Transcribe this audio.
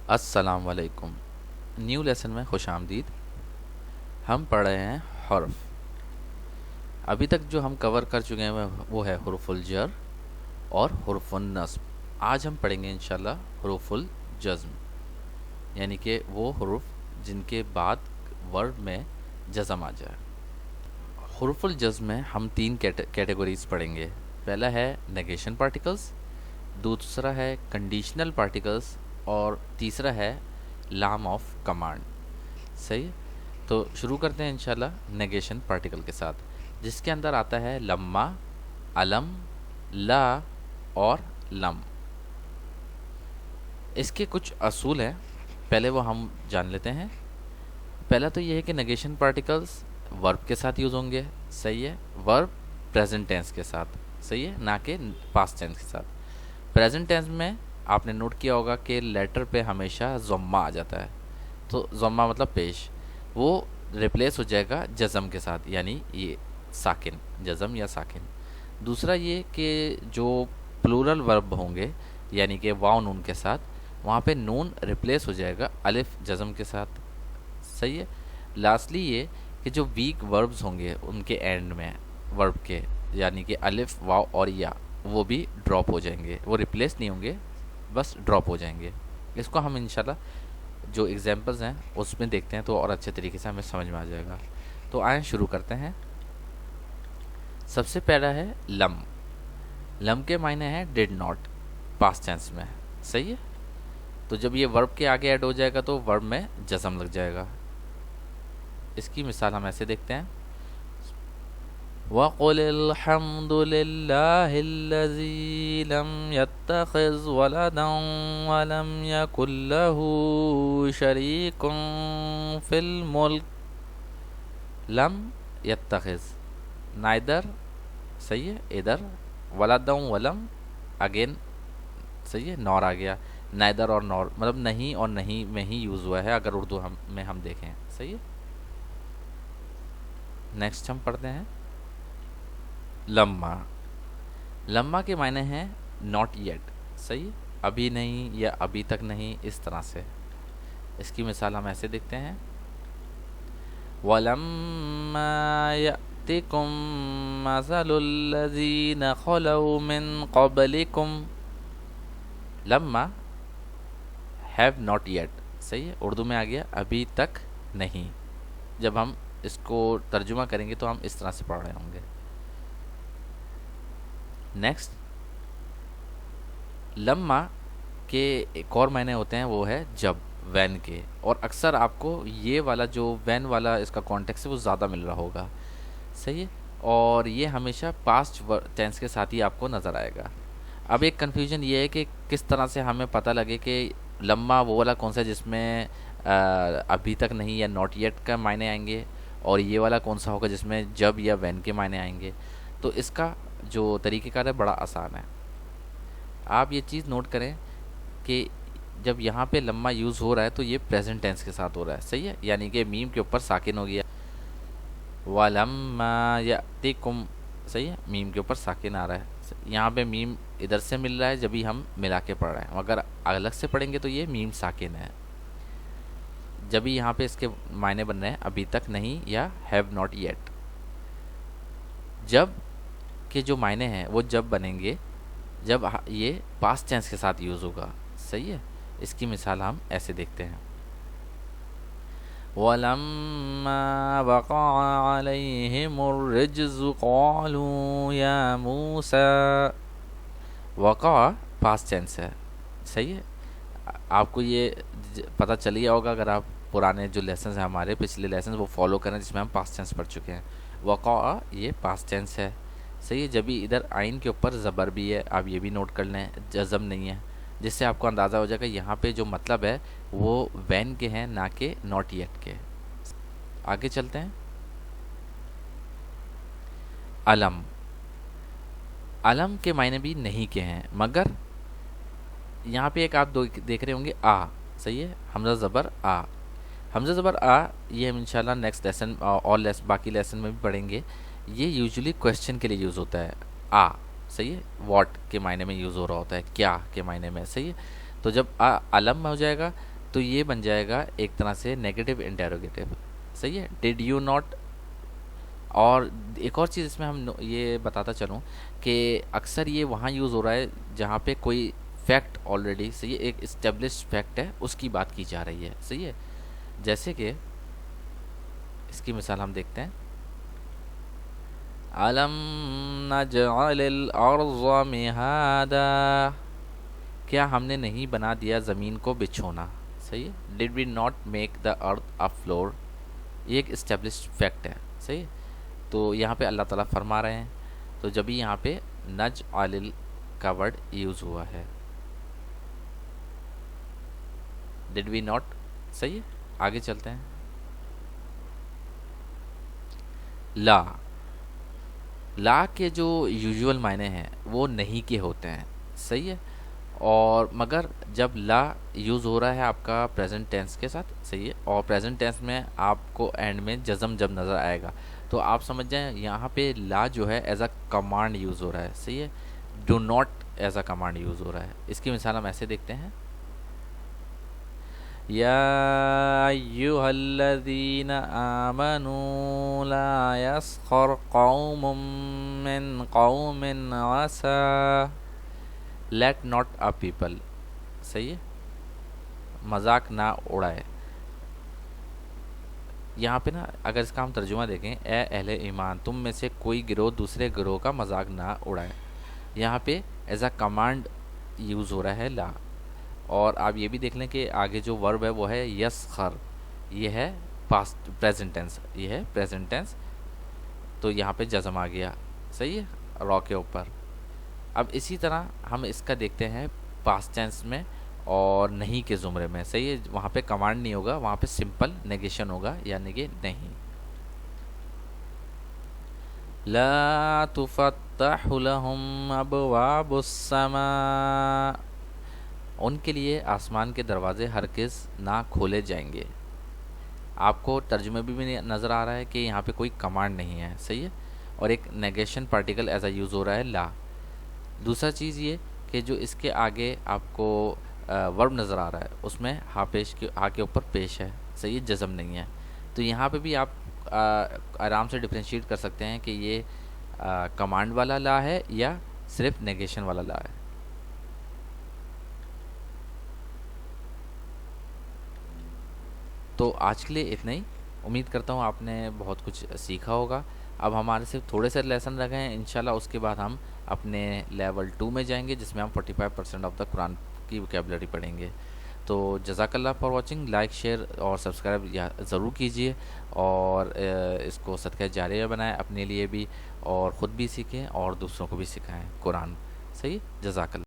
السلام علیکم۔ New lesson میں خوش آمدید۔ ہم پڑھ رہے ہیں حرف۔ ابھی تک جو ہم کور کر چکے ہیں وہ ہے حروف الجر اور حروف النصب۔ آج ہم پڑھیں گے انشاءاللہ حروف الجزم، یعنی کہ وہ حروف جن کے بعد ورب میں جزم آ جائے۔ حروف الجزم میں ہم تین کیٹیگوریز پڑھیں گے۔ پہلا ہے نیگیشن پارٹیکلز، دوسرا ہے کنڈیشنل پارٹیکلز اور تیسرا ہے لام آف کمانڈ۔ صحیح، تو شروع کرتے ہیں انشاءاللہ نیگیشن پارٹیکل کے ساتھ، جس کے اندر آتا ہے لما، علم، لا اور لم۔ اس کے کچھ اصول ہیں، پہلے وہ ہم جان لیتے ہیں۔ پہلا تو یہ ہے کہ نیگیشن پارٹیکلز ورب کے ساتھ یوز ہوں گے۔ صحیح ہے، ورب پریزنٹ ٹینس کے ساتھ، صحیح ہے، نہ کہ پاسٹ ٹینس کے ساتھ۔ پریزنٹ ٹینس میں آپ نے نوٹ کیا ہوگا کہ لیٹر پہ ہمیشہ ضمہ آ جاتا ہے، تو ضمہ مطلب پیش، وہ ریپلیس ہو جائے گا جزم کے ساتھ، یعنی یہ ساکن، جزم یا ساکن۔ دوسرا یہ کہ جو پلورل ورب ہوں گے، یعنی کہ واو نون کے ساتھ، وہاں پہ نون ریپلیس ہو جائے گا الف جزم کے ساتھ۔ صحیح ہے۔ لاسٹلی یہ کہ جو ویک وربز ہوں گے ان کے اینڈ میں ورب کے، یعنی کہ الف، واو اور یا، وہ بھی ڈراپ ہو جائیں گے، وہ ریپلیس نہیں ہوں گے، بس ڈراپ ہو جائیں گے۔ اس کو ہم انشاءاللہ جو ایگزامپلز ہیں اس میں دیکھتے ہیں تو اور اچھے طریقے سے ہمیں سمجھ میں آ جائے گا۔ تو آئیں شروع کرتے ہیں۔ سب سے پہلا ہے لم۔ لم کے معنی ہے ڈیڈ ناٹ، پاسٹ ٹینس میں۔ صحیح ہے، تو جب یہ ورب کے آگے ایڈ ہو جائے گا تو ورب میں جزم لگ جائے گا۔ اس کی مثال ہم ایسے دیکھتے ہیں، وَقُلِ الْحَمْدُ لِلَّهِ الَّذِي لَمْ يَتَّخِذْ وَلَدًا وَلَمْ يَكُنْ لَهُ شَرِيكٌ فِي الْمُلْكِ۔ لم يتخذ، نائدر، صحیح ہے، ادھر ولدا ولم، اگین صحیح ہے، نور آ گیا، نائدر اور نور مطلب نہیں اور نہیں میں ہی یوز ہوا ہے اگر اردو میں ہم دیکھیں۔ صحیح ہے۔ نیکسٹ ہم پڑھتے ہیں لما۔ لما کے معنی ہیں ناٹ یٹ، صحیح، ابھی نہیں یا ابھی تک نہیں، اس طرح سے۔ اس کی مثال ہم ایسے دیکھتے ہیں، وَلَمَّا يَأْتِكُم مَّثَلُ الَّذِينَ خَلَوْا مِن قَبْلِكُم۔ لما ہیو ناٹ یٹ، صحیح ہے، اردو میں آ گیا ابھی تک نہیں۔ جب ہم اس کو ترجمہ کریں گے تو ہم اس طرح سے پڑھ رہے ہوں گے۔ نیکسٹ، لما کے ایک اور معنی ہوتے ہیں، وہ ہے جب، وین کے، اور اکثر آپ کو یہ والا جو وین والا اس کا کانٹیکس ہے وہ زیادہ مل رہا ہوگا۔ صحیح ہے، اور یہ ہمیشہ پاسٹ ٹینس کے ساتھ ہی آپ کو نظر آئے گا۔ اب ایک کنفیوژن یہ ہے کہ کس طرح سے ہمیں پتہ لگے کہ لما وہ والا کون سا ہے جس میں ابھی تک نہیں یا ناٹ یٹ کا معنی آئیں گے، اور یہ والا کون سا ہوگا جس میں جب یا وین کے معنی آئیں گے۔ تو اس کا جو طریقہ کار ہے بڑا آسان ہے۔ آپ یہ چیز نوٹ کریں کہ جب یہاں پہ لما یوز ہو رہا ہے تو یہ پریزنٹ ٹینس کے ساتھ ہو رہا ہے، صحیح ہے، یعنی کہ میم کے اوپر ساکن ہو گیا، وَلَمَّا يَأْتِكُمْ، صحیح ہے، میم کے اوپر ساکن آ رہا ہے، یہاں پہ میم ادھر سے مل رہا ہے جبھی ہم ملا کے پڑھ رہے ہیں، اگر الگ سے پڑھیں گے تو یہ میم ساکن ہے، جبھی یہاں پہ اس کے معنی بن رہے ہیں ابھی تک نہیں یا ہیو ناٹ یٹ۔ جب کے جو معنی ہیں وہ جب بنیں گے جب یہ پاسٹ ٹینس کے ساتھ یوز ہوگا۔ صحیح ہے، اس کی مثال ہم ایسے دیکھتے ہیں، وَلَمَّا وَقَعَ عَلَيْهِمُ الرِّجْزُ قَالُوا يَا مُوسَى۔ وقع پاسٹ ٹینس ہے، صحیح ہے، آپ کو یہ پتہ چل گیا ہوگا اگر آپ پرانے جو لیسنز ہیں ہمارے پچھلے لیسنز وہ فالو کریں جس میں ہم پاسٹ ٹینس پڑھ چکے ہیں۔ وقع یہ پاسٹ ٹینس ہے، صحیح ہے، جبھی ادھر عین کے اوپر زبر بھی ہے، آپ یہ بھی نوٹ کر لیں، جزم نہیں ہے، جس سے آپ کو اندازہ ہو جائے گا یہاں پہ جو مطلب ہے وہ وین کے ہیں نہ کہ ناٹ یٹ کے۔ آگے چلتے ہیں، علم۔ علم کے معنی بھی نہیں کے ہیں، مگر یہاں پہ ایک آپ دیکھ رہے ہوں گے آ، صحیح ہے، حمزہ زبر آ، حمزہ زبر آ، یہ ہم انشاءاللہ نیکسٹ لیسن اور باقی لیسن میں بھی پڑھیں گے۔ یہ یوزلی کویسچن کے لیے یوز ہوتا ہے، آ، صحیح ہے، واٹ کے معنی میں یوز ہو رہا ہوتا ہے، کیا کے معنی میں، صحیح ہے، تو جب علم ہو جائے گا تو یہ بن جائے گا ایک طرح سے نیگیٹو انٹیروگیٹو. صحیح ہے. Did you not. اور ایک اور چیز اس میں ہم یہ بتاتا چلوں کہ اکثر یہ وہاں یوز ہو رہا ہے جہاں پہ کوئی فیکٹ آلریڈی صحیح ہے، ایک اسٹیبلشڈ فیکٹ ہے، اس کی بات کی جا رہی ہے. صحیح ہے. جیسے کہ اس کی مثال ہم دیکھتے ہیں. علم نجعل الارض مہادا. کیا ہم نے نہیں بنا دیا زمین کو بچھونا. صحیح ہے. Did we not make the earth a floor. یہ ایک اسٹیبلشڈ فیکٹ ہے. صحیح ہے. تو یہاں پہ اللہ تعالیٰ فرما رہے ہیں، تو جبھی یہاں پہ نج علل کا ورڈ یوز ہوا ہے. Did we not. صحیح ہے. آگے چلتے ہیں. لا. لا کے جو یوزول معنی ہیں وہ نہیں کے ہوتے ہیں. صحیح ہے. اور مگر جب لا یوز ہو رہا ہے آپ کا پریزنٹ ٹینس کے ساتھ. صحیح ہے. اور پریزنٹ ٹینس میں آپ کو اینڈ میں جزم جب نظر آئے گا تو آپ سمجھ جائیں یہاں پہ لا جو ہے ایز اے کمانڈ یوز ہو رہا ہے. صحیح ہے. Do not as a command use ہو رہا ہے. اس کی مثال ہم ایسے دیکھتے ہیں. یا ایھا الذین آمنوا لا یسخر قوم من قوم عسى. Late not a people. صحیح ہے. مذاق نہ اڑائے. یہاں پہ نا اگر اس کا ہم ترجمہ دیکھیں، اے اہل ایمان تم میں سے کوئی گروہ دوسرے گروہ کا مذاق نہ اڑائے. یہاں پہ ایز اے کمانڈ یوز ہو رہا ہے لا. اور آپ یہ بھی دیکھ لیں کہ آگے جو ورب ہے وہ ہے یسخر. یہ ہے پاسٹ پریزنٹ ٹینس. یہ ہے پریزنٹ ٹینس. تو یہاں پہ جزم آ گیا. صحیح ہے. را کے اوپر. اب اسی طرح ہم اس کا دیکھتے ہیں پاسٹ ٹینس میں اور نہیں کے زمرے میں. صحیح ہے. وہاں پہ کمانڈ نہیں ہوگا، وہاں پہ سمپل نیگیشن ہوگا، یعنی کہ نہیں. لا تفتح لهم ابواب السماء. ان کے لیے آسمان کے دروازے ہرگز نہ کھولے جائیں گے. آپ کو ترجمے بھی نظر آ رہا ہے کہ یہاں پہ کوئی کمانڈ نہیں ہے. صحیح ہے. اور ایک negation particle as a use ہو رہا ہے لا. دوسرا چیز یہ کہ جو اس کے آگے آپ کو ورب نظر آ رہا ہے اس میں ہا کے اوپر پیش ہے. صحیح ہے. جزم نہیں ہے. تو یہاں پہ بھی آپ آرام سے ڈفرینشیٹ کر سکتے ہیں کہ یہ کمانڈ والا لا ہے یا صرف نیگیشن والا لا ہے. تو آج کے لیے اتنا ہی. امید کرتا ہوں آپ نے بہت کچھ سیکھا ہوگا. اب ہمارے صرف تھوڑے سے لیسن رہ گئے ہیں. انشاءاللہ اس کے بعد ہم اپنے لیول 2 میں جائیں گے جس میں ہم 45% آف دا قرآن کی وکیبلری پڑھیں گے. تو جزاک اللہ فار واچنگ. لائک شیئر اور سبسکرائب ضرور کیجیے اور اس کو صدقہ جاریہ بنائیں اپنے لیے بھی اور خود بھی سیکھیں اور دوسروں کو بھی سکھائیں قرآن. صحیح. جزاک اللہ.